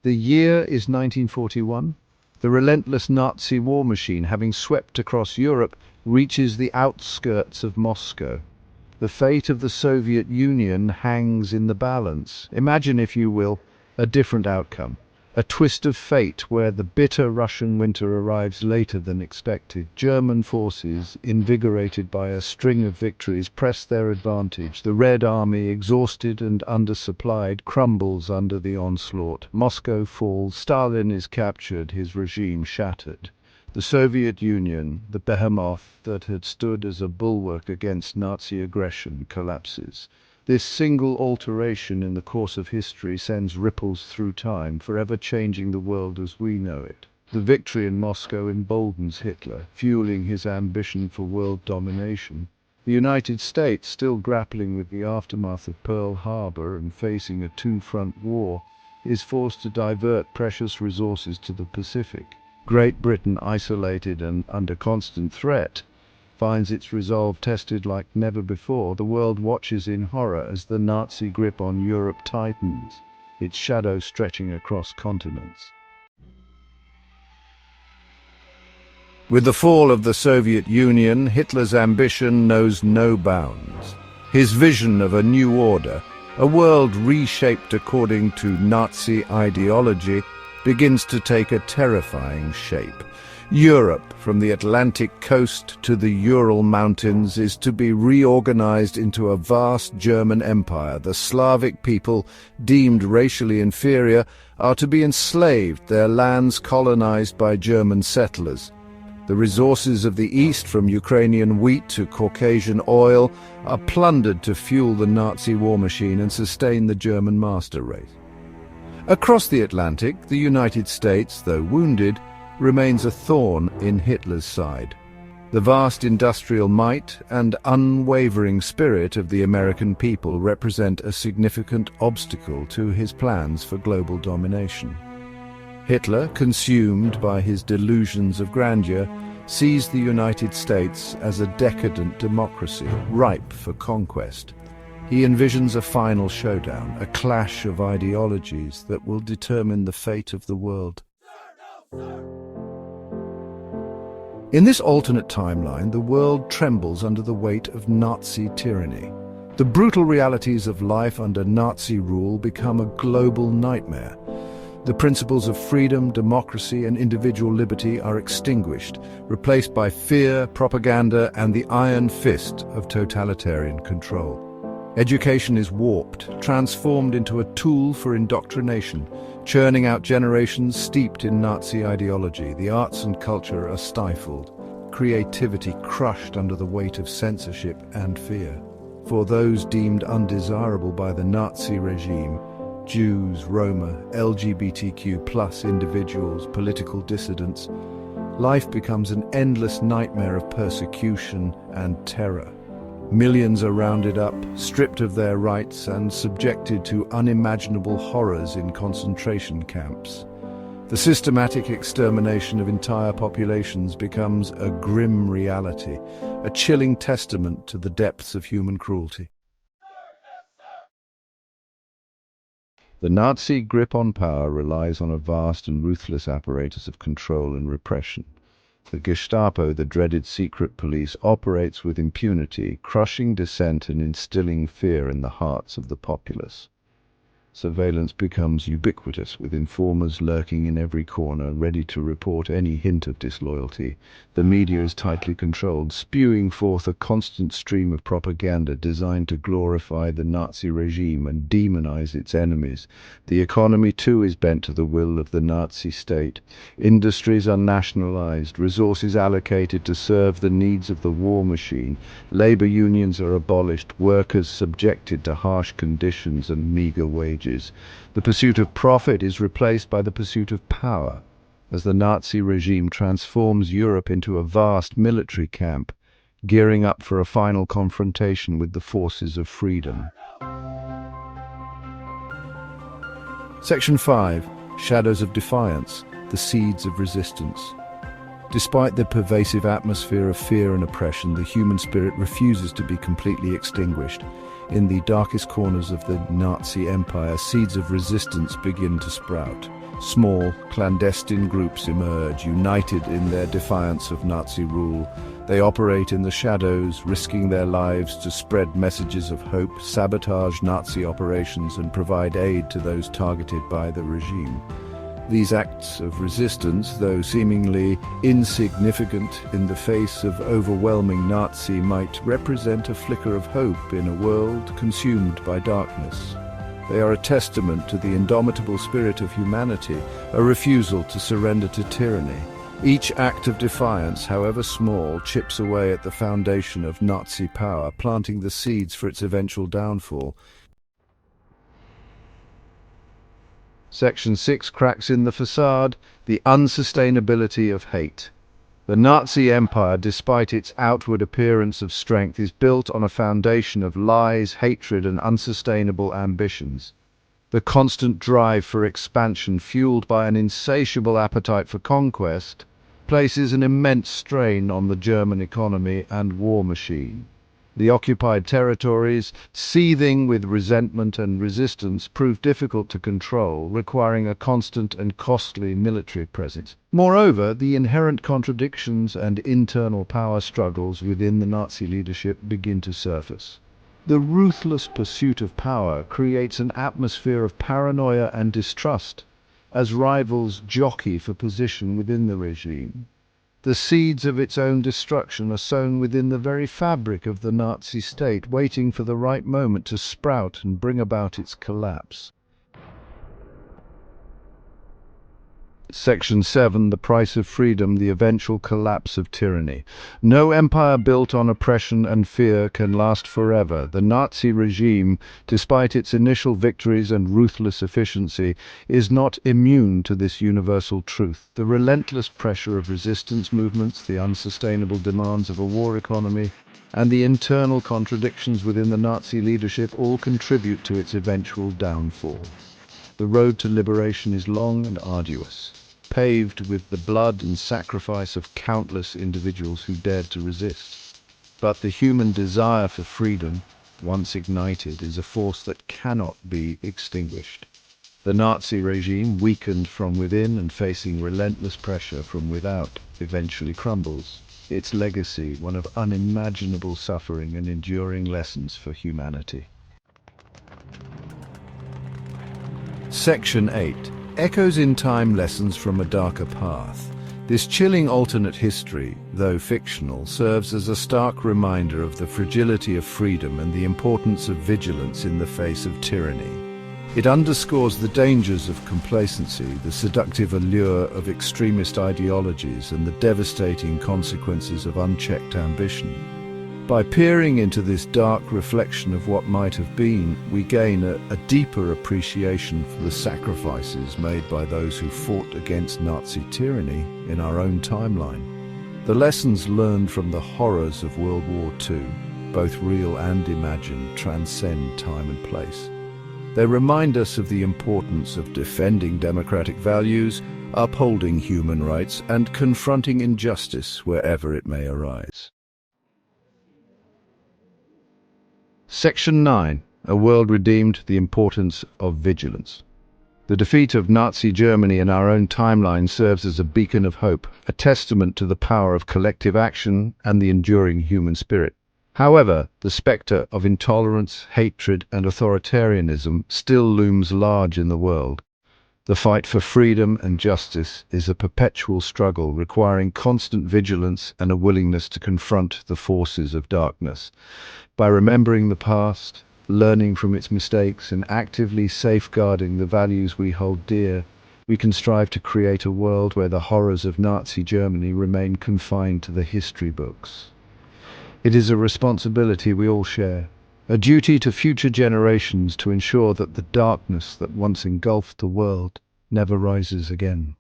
The year is 1941. The relentless Nazi war machine, having swept across Europe, reaches the outskirts of Moscow. The fate of the Soviet Union hangs in the balance. Imagine, if you will, a different outcome. A twist of fate where the bitter Russian winter arrives later than expected. German forces, invigorated by a string of victories, press their advantage. The Red Army, exhausted and undersupplied, crumbles under the onslaught. Moscow falls. Stalin is captured, his regime shattered. The Soviet Union, the behemoth that had stood as a bulwark against Nazi aggression, collapses. This single alteration in the course of history sends ripples through time, forever changing the world as we know it. The victory in Moscow emboldens Hitler, fueling his ambition for world domination. The United States, still grappling with the aftermath of Pearl Harbor and facing a two-front war, is forced to divert precious resources to the Pacific. Great Britain, isolated and under constant threat, finds its resolve tested like never before. The world watches in horror as the Nazi grip on Europe tightens, its shadow stretching across continents. With the fall of the Soviet Union, Hitler's ambition knows no bounds. His vision of a new order, a world reshaped according to Nazi ideology, begins to take a terrifying shape. Europe, from the Atlantic coast to the Ural Mountains, is to be reorganized into a vast German empire. The Slavic people, deemed racially inferior, are to be enslaved, their lands colonized by German settlers. The resources of the East, from Ukrainian wheat to Caucasian oil, are plundered to fuel the Nazi war machine and sustain the German master race. Across the Atlantic, the United States, though wounded, remains a thorn in Hitler's side. The vast industrial might and unwavering spirit of the American people represent a significant obstacle to his plans for global domination. Hitler, consumed by his delusions of grandeur, sees the United States as a decadent democracy, ripe for conquest. He envisions a final showdown, a clash of ideologies that will determine the fate of the world. In this alternate timeline, the world trembles under the weight of Nazi tyranny. The brutal realities of life under Nazi rule become a global nightmare. The principles of freedom, democracy, and individual liberty are extinguished, replaced by fear, propaganda, and the iron fist of totalitarian control. Education is warped, transformed into a tool for indoctrination, churning out generations steeped in Nazi ideology. The arts and culture are stifled, creativity crushed under the weight of censorship and fear. For those deemed undesirable by the Nazi regime, Jews, Roma, LGBTQ+ individuals, political dissidents, life becomes an endless nightmare of persecution and terror. Millions are rounded up, stripped of their rights, and subjected to unimaginable horrors in concentration camps. The systematic extermination of entire populations becomes a grim reality, a chilling testament to the depths of human cruelty. The Nazi grip on power relies on a vast and ruthless apparatus of control and repression. The Gestapo, the dreaded secret police, operates with impunity, crushing dissent and instilling fear in the hearts of the populace. Surveillance becomes ubiquitous, with informers lurking in every corner, ready to report any hint of disloyalty. The media is tightly controlled, spewing forth a constant stream of propaganda designed to glorify the Nazi regime and demonize its enemies. The economy, too, is bent to the will of the Nazi state. Industries are nationalized, resources allocated to serve the needs of the war machine. Labor unions are abolished, workers subjected to harsh conditions and meager wages. The pursuit of profit is replaced by the pursuit of power, as the Nazi regime transforms Europe into a vast military camp, gearing up for a final confrontation with the forces of freedom. Section 5. Shadows of Defiance, the Seeds of Resistance. Despite the pervasive atmosphere of fear and oppression, the human spirit refuses to be completely extinguished. In the darkest corners of the Nazi Empire, seeds of resistance begin to sprout. Small, clandestine groups emerge, united in their defiance of Nazi rule. They operate in the shadows, risking their lives to spread messages of hope, sabotage Nazi operations, and provide aid to those targeted by the regime. These acts of resistance, though seemingly insignificant in the face of overwhelming Nazi might, represent a flicker of hope in a world consumed by darkness. They are a testament to the indomitable spirit of humanity, a refusal to surrender to tyranny. Each act of defiance, however small, chips away at the foundation of Nazi power, planting the seeds for its eventual downfall. Section 6 cracks in the facade, the unsustainability of hate. The Nazi Empire, despite its outward appearance of strength, is built on a foundation of lies, hatred, and unsustainable ambitions. The constant drive for expansion, fueled by an insatiable appetite for conquest, places an immense strain on the German economy and war machine. The occupied territories, seething with resentment and resistance, prove difficult to control, requiring a constant and costly military presence. Moreover, the inherent contradictions and internal power struggles within the Nazi leadership begin to surface. The ruthless pursuit of power creates an atmosphere of paranoia and distrust, as rivals jockey for position within the regime. The seeds of its own destruction are sown within the very fabric of the Nazi state, waiting for the right moment to sprout and bring about its collapse. Section 7, the price of freedom, the eventual collapse of tyranny. No empire built on oppression and fear can last forever. The Nazi regime, despite its initial victories and ruthless efficiency, is not immune to this universal truth. The relentless pressure of resistance movements, the unsustainable demands of a war economy, and the internal contradictions within the Nazi leadership all contribute to its eventual downfall. The road to liberation is long and arduous, paved with the blood and sacrifice of countless individuals who dared to resist. But the human desire for freedom, once ignited, is a force that cannot be extinguished. The Nazi regime, weakened from within and facing relentless pressure from without, eventually crumbles. Its legacy, one of unimaginable suffering and enduring lessons for humanity. Section 8. Echoes in time, lessons from a darker path. This chilling alternate history, though fictional, serves as a stark reminder of the fragility of freedom and the importance of vigilance in the face of tyranny. It underscores the dangers of complacency, the seductive allure of extremist ideologies, and the devastating consequences of unchecked ambition. By peering into this dark reflection of what might have been, we gain a deeper appreciation for the sacrifices made by those who fought against Nazi tyranny in our own timeline. The lessons learned from the horrors of World War II, both real and imagined, transcend time and place. They remind us of the importance of defending democratic values, upholding human rights, and confronting injustice wherever it may arise. Section 9. A World Redeemed, the Importance of Vigilance. The defeat of Nazi Germany in our own timeline serves as a beacon of hope, a testament to the power of collective action and the enduring human spirit. However, the spectre of intolerance, hatred, and authoritarianism still looms large in the world. The fight for freedom and justice is a perpetual struggle requiring constant vigilance and a willingness to confront the forces of darkness. By remembering the past, learning from its mistakes, and actively safeguarding the values we hold dear, we can strive to create a world where the horrors of Nazi Germany remain confined to the history books. It is a responsibility we all share, a duty to future generations to ensure that the darkness that once engulfed the world never rises again.